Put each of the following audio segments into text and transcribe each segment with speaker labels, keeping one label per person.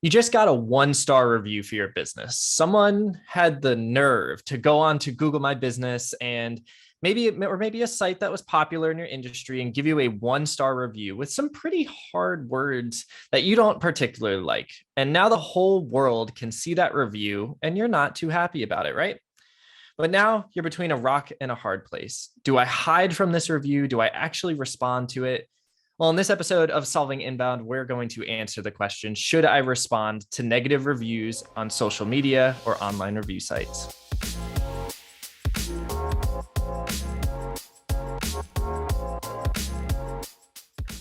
Speaker 1: You just got a 1-star review for your business. Someone had the nerve to go on to Google My Business and maybe a site that was popular in your industry and give you a 1-star review with some pretty hard words that you don't particularly like. And now the whole world can see that review and you're not too happy about it, right? But now you're between a rock and a hard place. Do I hide from this review? Do I actually respond to it? Well, in this episode of Solving Inbound, we're going to answer the question, should I respond to negative reviews on social media or online review sites?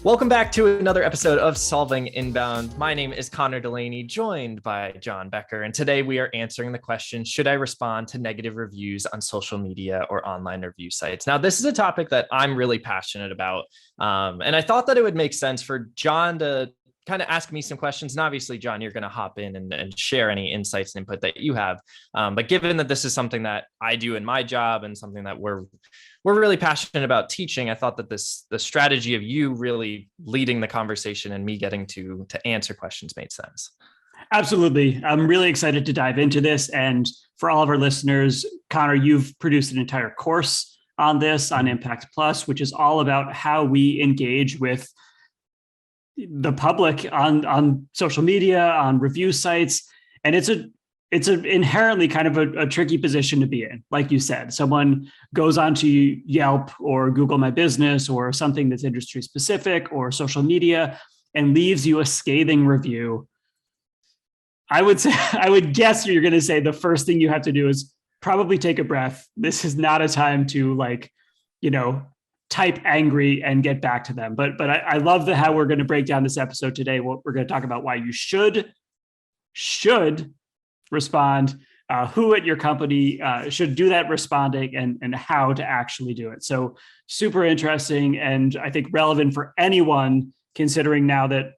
Speaker 1: Welcome back to another episode of Solving Inbound. My name is Connor Delaney, joined by John Becker. And today we are answering the question, should I respond to negative reviews on social media or online review sites? Now, this is a topic that I'm really passionate about. And I thought that it would make sense for John to kind of ask me some questions. And obviously, John, you're going to hop in and share any insights and input that you have. But given that this is something that I do in my job and something that we're really passionate about teaching, I thought that the strategy of you really leading the conversation and me getting to answer questions made sense.
Speaker 2: Absolutely. I'm really excited to dive into this. And for all of our listeners, Connor, you've produced an entire course on this on Impact Plus, which is all about how we engage with the public on social media, on review sites. And it's an inherently kind of a tricky position to be in. Like you said, someone goes onto Yelp or Google My Business or something that's industry specific or social media and leaves you a scathing review. I would guess you're going to say the first thing you have to do is probably take a breath. This is not a time to type angry and get back to them. But I love how we're going to break down this episode today. We're going to talk about why you should respond, who at your company should do that responding, and how to actually do it. So super interesting, and I think relevant for anyone considering now that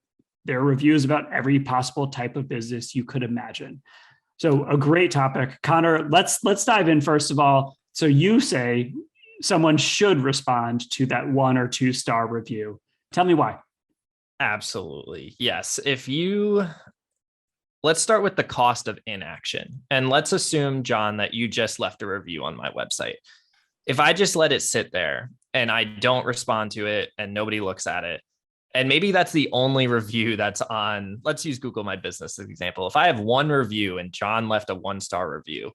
Speaker 2: there are reviews about every possible type of business you could imagine. So a great topic. Connor, let's dive in first of all. So you say someone should respond to that 1 or 2 star review. Tell me why.
Speaker 1: Absolutely. Yes. Let's start with the cost of inaction. And let's assume, John, that you just left a review on my website. If I just let it sit there and I don't respond to it and nobody looks at it, and maybe that's the only review that's on, let's use Google My Business as an example. If I have one review and John left a 1-star review,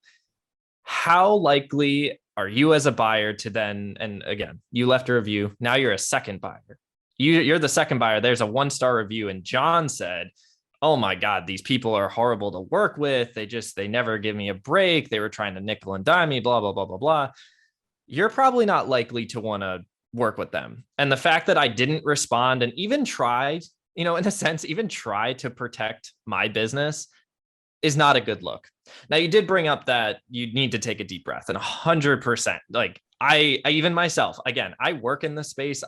Speaker 1: how likely are you as a buyer to then, and again, you left a review, now you're a second buyer. You're the second buyer. There's a 1-star review and John said, oh my God, these people are horrible to work with. They never give me a break. They were trying to nickel and dime me, blah, blah, blah, blah, blah. You're probably not likely to want to work with them. And the fact that I didn't respond and even tried, in a sense, even try to protect my business is not a good look. Now, you did bring up that you need to take a deep breath, and 100%. Like I even myself, again, I work in this space.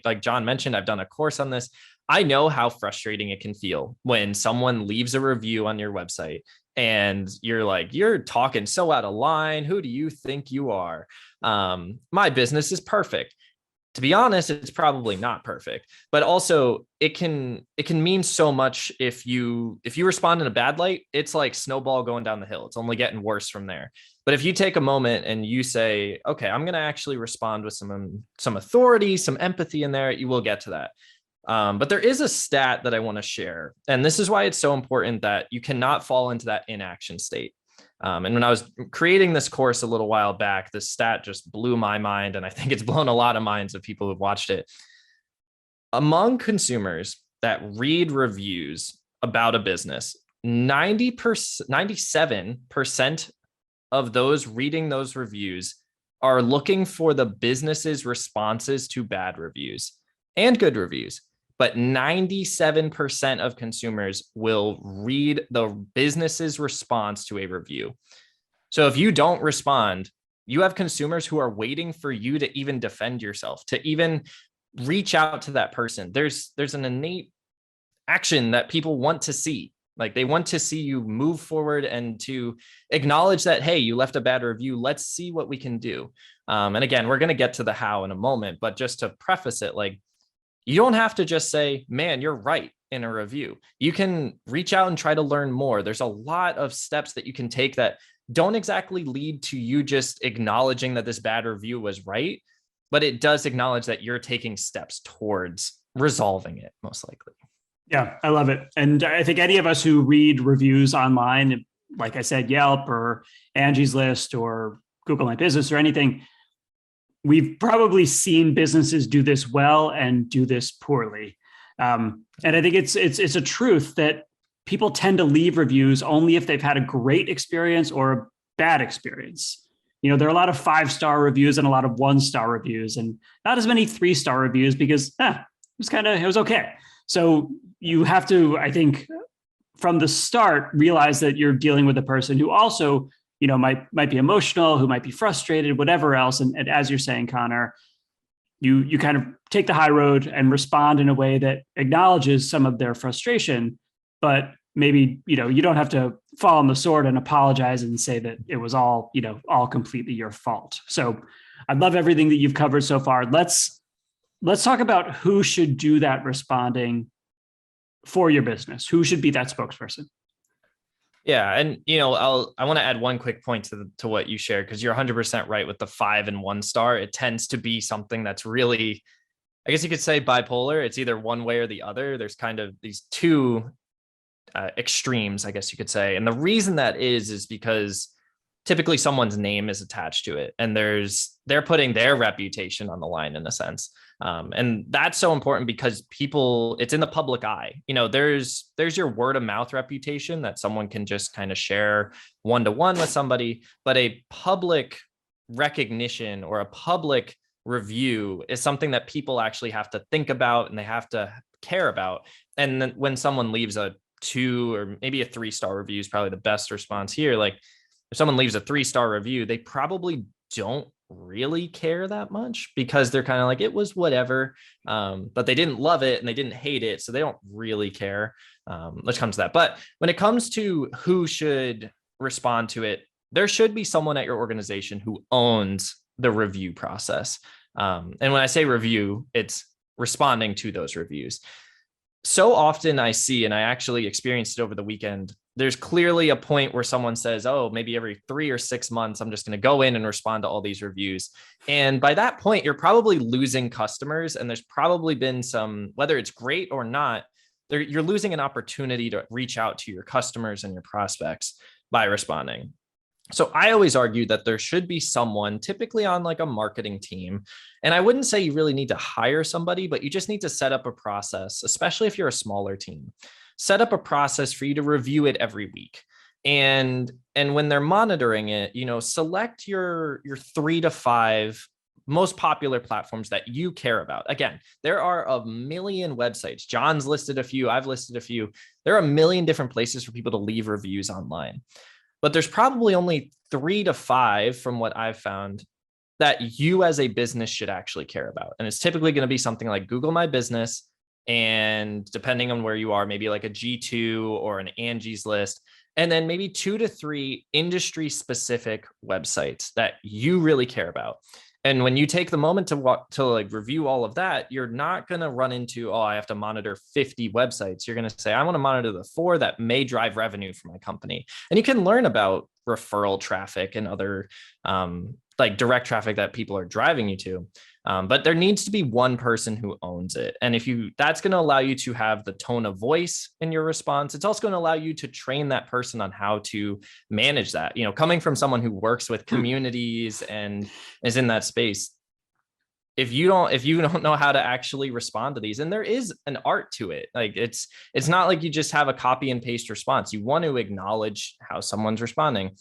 Speaker 1: Like John mentioned, I've done a course on this. I know how frustrating it can feel when someone leaves a review on your website and you're like, you're talking so out of line. Who do you think you are? My business is perfect. To be honest, it's probably not perfect, but also it can mean so much if you respond in a bad light. It's like snowball going down the hill. It's only getting worse from there. But if you take a moment and you say, okay, I'm going to actually respond with some authority, some empathy in there, you will get to that. But there is a stat that I want to share, and this is why it's so important that you cannot fall into that inaction state. And when I was creating this course a little while back, this stat just blew my mind, and I think it's blown a lot of minds of people who've watched it. Among consumers that read reviews about a business, 97% of those reading those reviews are looking for the business's responses to bad reviews and good reviews. But 97% of consumers will read the business's response to a review. So if you don't respond, you have consumers who are waiting for you to even defend yourself, to even reach out to that person. There's an innate action that people want to see. Like they want to see you move forward and to acknowledge that, hey, you left a bad review. Let's see what we can do. And again, we're going to get to the how in a moment, but just to preface it, like, you don't have to just say, man, you're right. in a review. You can reach out and try to learn more. There's a lot of steps that you can take that don't exactly lead to you just acknowledging that this bad review was right, but it does acknowledge that you're taking steps towards resolving it, most likely.
Speaker 2: Yeah, I love it. And I think any of us who read reviews online, like I said, Yelp or Angie's List or Google My Business or anything, we've probably seen businesses do this well and do this poorly. And I think it's a truth that people tend to leave reviews only if they've had a great experience or a bad experience. There are a lot of 5-star reviews and a lot of 1-star reviews, and not as many 3-star reviews because it was okay. So you have to, I think, from the start, realize that you're dealing with a person who also, might be emotional, who might be frustrated, whatever else. And as you're saying, Connor, you kind of take the high road and respond in a way that acknowledges some of their frustration, but maybe, you don't have to fall on the sword and apologize and say that it was all completely your fault. So I love everything that you've covered so far. Let's talk about who should do that responding for your business. Who should be that spokesperson?
Speaker 1: Yeah. And, I want to add one quick point to what you shared, because you're 100% right with the 5 and 1-star. It tends to be something that's really, I guess you could say, bipolar. It's either one way or the other. There's kind of these two extremes, I guess you could say. And the reason that is because typically someone's name is attached to it, and they're putting their reputation on the line in a sense. And that's so important because it's in the public eye. There's your word of mouth reputation that someone can just kind of share one-to-one with somebody, but a public recognition or a public review is something that people actually have to think about and they have to care about. And then when someone leaves a 2 or maybe a 3-star review is probably the best response here. Like if someone leaves a 3-star review, they probably don't really care that much because they're kind of like, it was whatever. But they didn't love it and they didn't hate it. So they don't really care. Let's come to that. But when it comes to who should respond to it, there should be someone at your organization who owns the review process. And when I say review, it's responding to those reviews. So often I see, and I actually experienced it over the weekend, there's clearly a point where someone says, oh, maybe every 3 or 6 months, I'm just going to go in and respond to all these reviews. And by that point, you're probably losing customers. And there's probably been some, whether it's great or not, you're losing an opportunity to reach out to your customers and your prospects by responding. So I always argue that there should be someone typically on like a marketing team. And I wouldn't say you really need to hire somebody, but you just need to set up a process, especially if you're a smaller team. Set up a process for you to review it every week. And when they're monitoring it, select your 3 to 5 most popular platforms that you care about. Again, there are a million websites. John's listed a few. I've listed a few. There are a million different places for people to leave reviews online. But there's probably only 3 to 5 from what I've found that you as a business should actually care about. And it's typically going to be something like Google My Business. And depending on where you are, maybe like a G2 or an Angie's List, and then maybe 2 to 3 industry specific websites that you really care about. And when you take the moment to like review all of that, you're not going to run into, I have to monitor 50 websites. You're going to say, I want to monitor the 4 that may drive revenue for my company. And you can learn about referral traffic and other like direct traffic that people are driving you to. But there needs to be one person who owns it. And that's going to allow you to have the tone of voice in your response. It's also going to allow you to train that person on how to manage that. Coming from someone who works with communities and is in that space, if you don't know how to actually respond to these, and there is an art to it. Like it's not like you just have a copy and paste response. You want to acknowledge how someone's responding.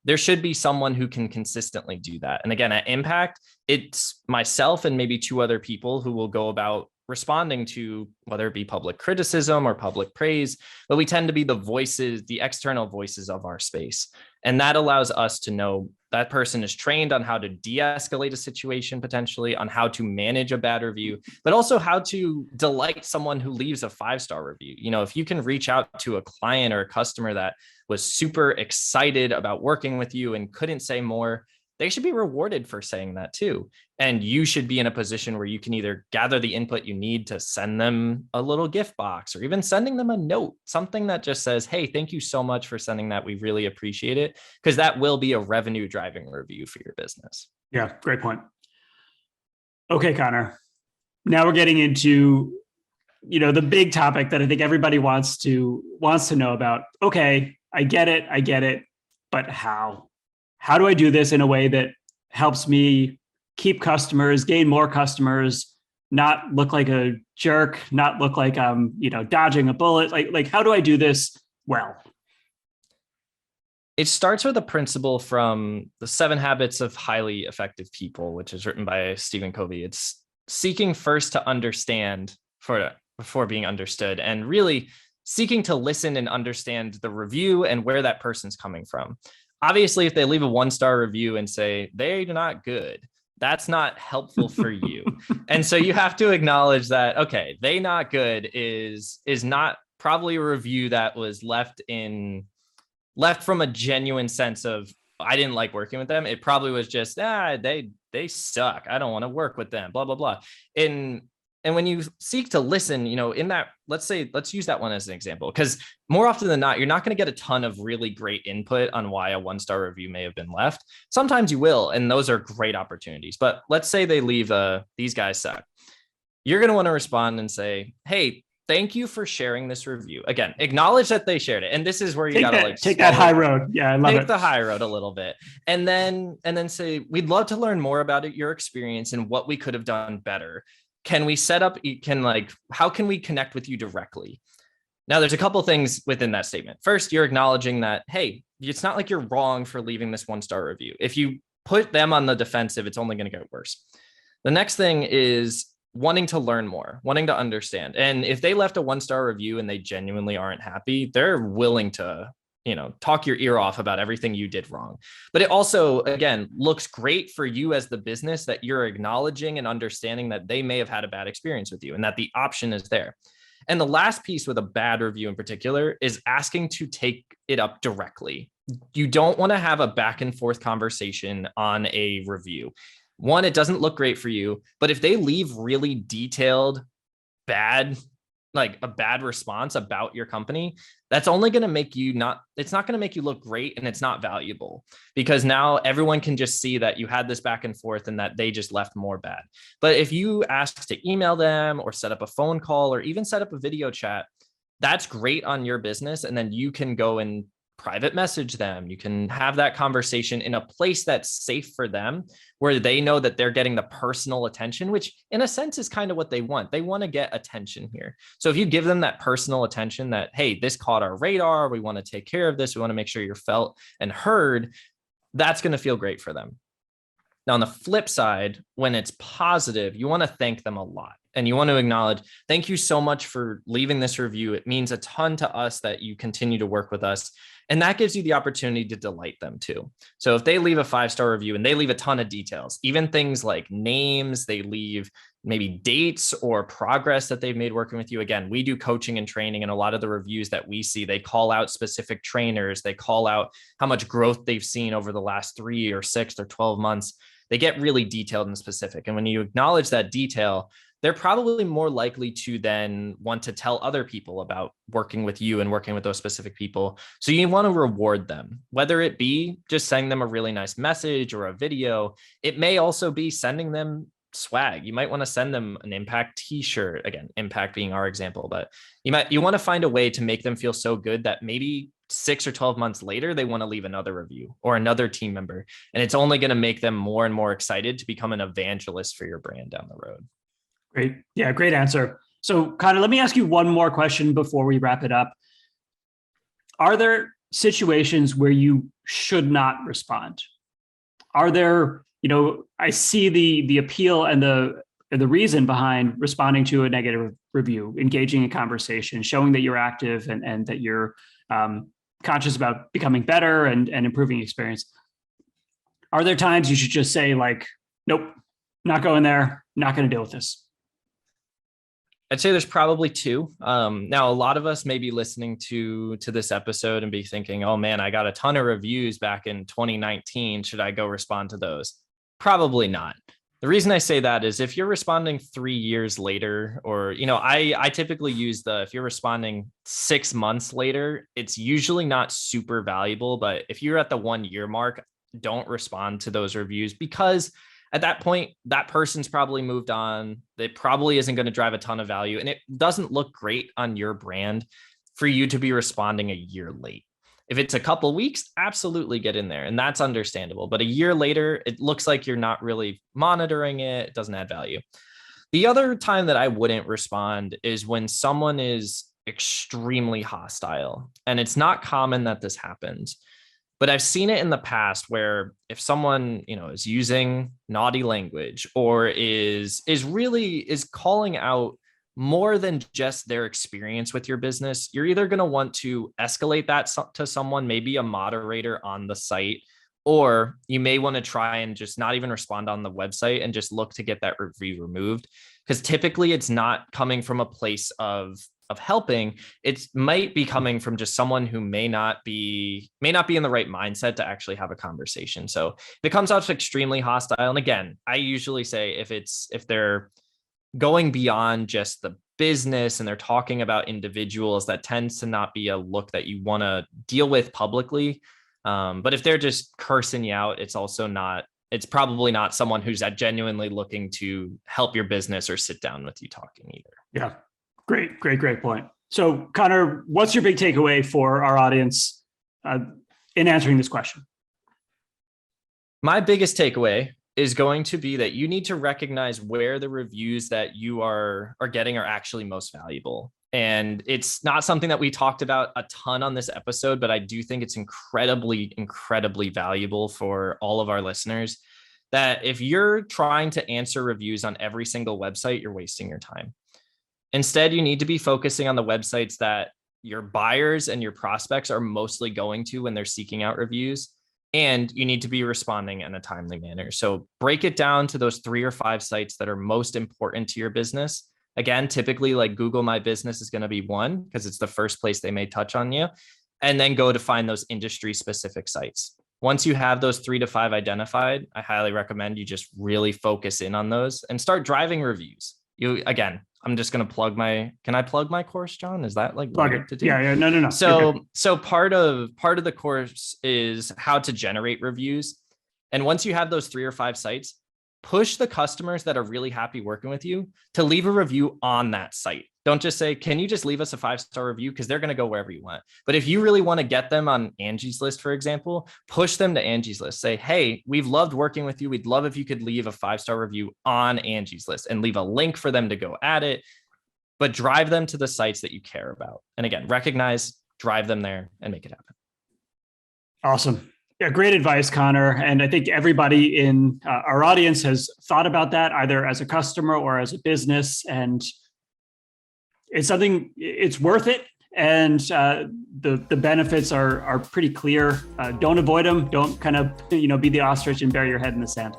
Speaker 1: There should be someone who can consistently do that. And again, at Impact, it's myself and maybe 2 other people who will go about responding to whether it be public criticism or public praise, but we tend to be the external voices of our space. And that allows us to know that person is trained on how to de-escalate a situation, potentially on how to manage a bad review, but also how to delight someone who leaves a 5-star review. If you can reach out to a client or a customer that was super excited about working with you and couldn't say more, they should be rewarded for saying that too. And you should be in a position where you can either gather the input you need to send them a little gift box, or even sending them a note, something that just says, hey, thank you so much for sending that. We really appreciate it. Because that will be a revenue driving review for your business.
Speaker 2: Yeah, great point. Okay, Connor. Now we're getting into, the big topic that I think everybody wants to know about. Okay, I get it, but how? How do I do this in a way that helps me keep customers, gain more customers, not look like a jerk, not look like I'm, dodging a bullet? Like how do I do this well?
Speaker 1: It starts with a principle from the 7 Habits of Highly Effective People, which is written by Stephen Covey. It's seeking first to understand before being understood, and really seeking to listen and understand the review and where that person's coming from. Obviously, if they leave a 1-star review and say they're not good, that's not helpful for you. And so you have to acknowledge that, okay, they not good is not probably a review that was left from a genuine sense of, I didn't like working with them. It probably was just, they suck. I don't want to work with them, blah, blah, blah. And when you seek to listen, in that, let's use that one as an example, because more often than not, you're not going to get a ton of really great input on why a 1-star review may have been left. Sometimes you will, and those are great opportunities. But let's say they leave these guys suck. You're going to want to respond and say, hey, thank you for sharing this review. Again, acknowledge that they shared it. And this is where you got to
Speaker 2: take that high road. Yeah, I love it.
Speaker 1: Take the high road a little bit. And then say, we'd love to learn more about your experience and what we could have done better. Can we set up, how can we connect with you directly? Now, there's a couple of things within that statement. First, you're acknowledging that, hey, it's not like you're wrong for leaving this 1-star review. If you put them on the defensive, it's only going to get worse. The next thing is wanting to learn more, wanting to understand. And if they left a 1-star review and they genuinely aren't happy, they're willing to talk your ear off about everything you did wrong. But it also, again, looks great for you as the business that you're acknowledging and understanding that they may have had a bad experience with you and that the option is there. And the last piece with a bad review in particular is asking to take it up directly. You don't want to have a back and forth conversation on a review. One, it doesn't look great for you, but if they leave really detailed, a bad response about your company, that's only going to make you it's not going to make you look great, and it's not valuable, because now everyone can just see that you had this back and forth and that they just left more bad. But if you ask to email them or set up a phone call or even set up a video chat, that's great on your business. And then you can go and private message them. You can have that conversation in a place that's safe for them, where they know that they're getting the personal attention, which in a sense is kind of what they want. They want to get attention here. So if you give them that personal attention that, hey, this caught our radar, we want to take care of this, we want to make sure you're felt and heard, that's going to feel great for them. Now, on the flip side, when it's positive, you want to thank them a lot. And you want to acknowledge, thank you so much for leaving this review. It means a ton to us that you continue to work with us. And that gives you the opportunity to delight them too. So if they leave a 5-star review and they leave a ton of details, even things like names, they leave maybe dates or progress that they've made working with you. Again, we do coaching and training, and a lot of the reviews that we see, they call out specific trainers. They call out how much growth they've seen over the last 3 or 6 or 12 months. They get really detailed and specific. And when you acknowledge that detail, they're probably more likely to then want to tell other people about working with you and working with those specific people. So you want to reward them, whether it be just sending them a really nice message or a video. It may also be sending them swag. You might want to send them an Impact t-shirt. Again, Impact being our example, but you want to find a way to make them feel so good that maybe 6 or 12 months later, they want to leave another review or another team member. And it's only going to make them more and more excited to become an evangelist for your brand down the road.
Speaker 2: Great. Yeah, great answer. So, Connor, let me ask you one more question before we wrap it up. Are there situations where you should not respond? Are there, I see the appeal and the reason behind responding to a negative review, engaging in conversation, showing that you're active and that you're conscious about becoming better and improving experience. Are there times you should just say, like, nope, not going there, not going to deal with this?
Speaker 1: I'd say there's probably two. Now, a lot of us may be listening to this episode and be thinking, oh man, I got a ton of reviews back in 2019. Should I go respond to those? Probably not. The reason I say that is if you're responding 3 years later, or, I typically use if you're responding 6 months later, it's usually not super valuable. But if you're at the 1 year mark, don't respond to those reviews, because at that point, that person's probably moved on. It probably isn't going to drive a ton of value. And it doesn't look great on your brand for you to be responding a year late. If it's a couple weeks, absolutely get in there. And that's understandable. But a year later, it looks like you're not really monitoring it. It doesn't add value. The other time that I wouldn't respond is when someone is extremely hostile. And it's not common that this happens. But I've seen it in the past where if someone, is using naughty language or is calling out more than just their experience with your business, you're either going to want to escalate that to someone, maybe a moderator on the site, or you may want to try and just not even respond on the website and just look to get that review removed. Because typically it's not coming from a place of helping. It might be coming from just someone who may not be in the right mindset to actually have a conversation. So if it comes out extremely hostile, and again, I usually say if they're going beyond just the business and they're talking about individuals, that tends to not be a look that you want to deal with publicly. But if they're just cursing you out, it's probably not someone who's genuinely looking to help your business or sit down with you talking either.
Speaker 2: Yeah. Great point. So Connor, what's your big takeaway for our audience in answering this question?
Speaker 1: My biggest takeaway is going to be that you need to recognize where the reviews that you are getting are actually most valuable. And it's not something that we talked about a ton on this episode, but I do think it's incredibly, incredibly valuable for all of our listeners, that if you're trying to answer reviews on every single website, you're wasting your time. Instead, you need to be focusing on the websites that your buyers and your prospects are mostly going to when they're seeking out reviews. And you need to be responding in a timely manner. So break it down to those 3 or 5 sites that are most important to your business. Again, typically like Google My Business is going to be one, because it's the first place they may touch on you. And then go to find those industry specific sites. Once you have those 3 to 5 identified, I highly recommend you just really focus in on those and start driving reviews. I'm just going to can I plug my course, John? Is that like
Speaker 2: plug it
Speaker 1: to do?
Speaker 2: Yeah. No.
Speaker 1: So part of the course is how to generate reviews. And once you have those 3 or 5 sites, push the customers that are really happy working with you to leave a review on that site. Don't just say, can you just leave us a 5-star review? Because they're going to go wherever you want. But if you really want to get them on Angie's List, for example, push them to Angie's List. Say, hey, we've loved working with you. We'd love if you could leave a 5-star review on Angie's List and leave a link for them to go at it. But drive them to the sites that you care about. And again, drive them there and make it happen.
Speaker 2: Awesome. Yeah, great advice, Connor. And I think everybody in our audience has thought about that either as a customer or as a business. And it's worth it. And the benefits are pretty clear. Don't avoid them. Don't kind of, be the ostrich and bury your head in the sand.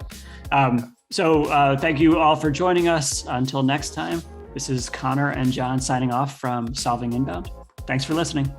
Speaker 2: So thank you all for joining us. Until next time, this is Connor and John signing off from Solving Inbound. Thanks for listening.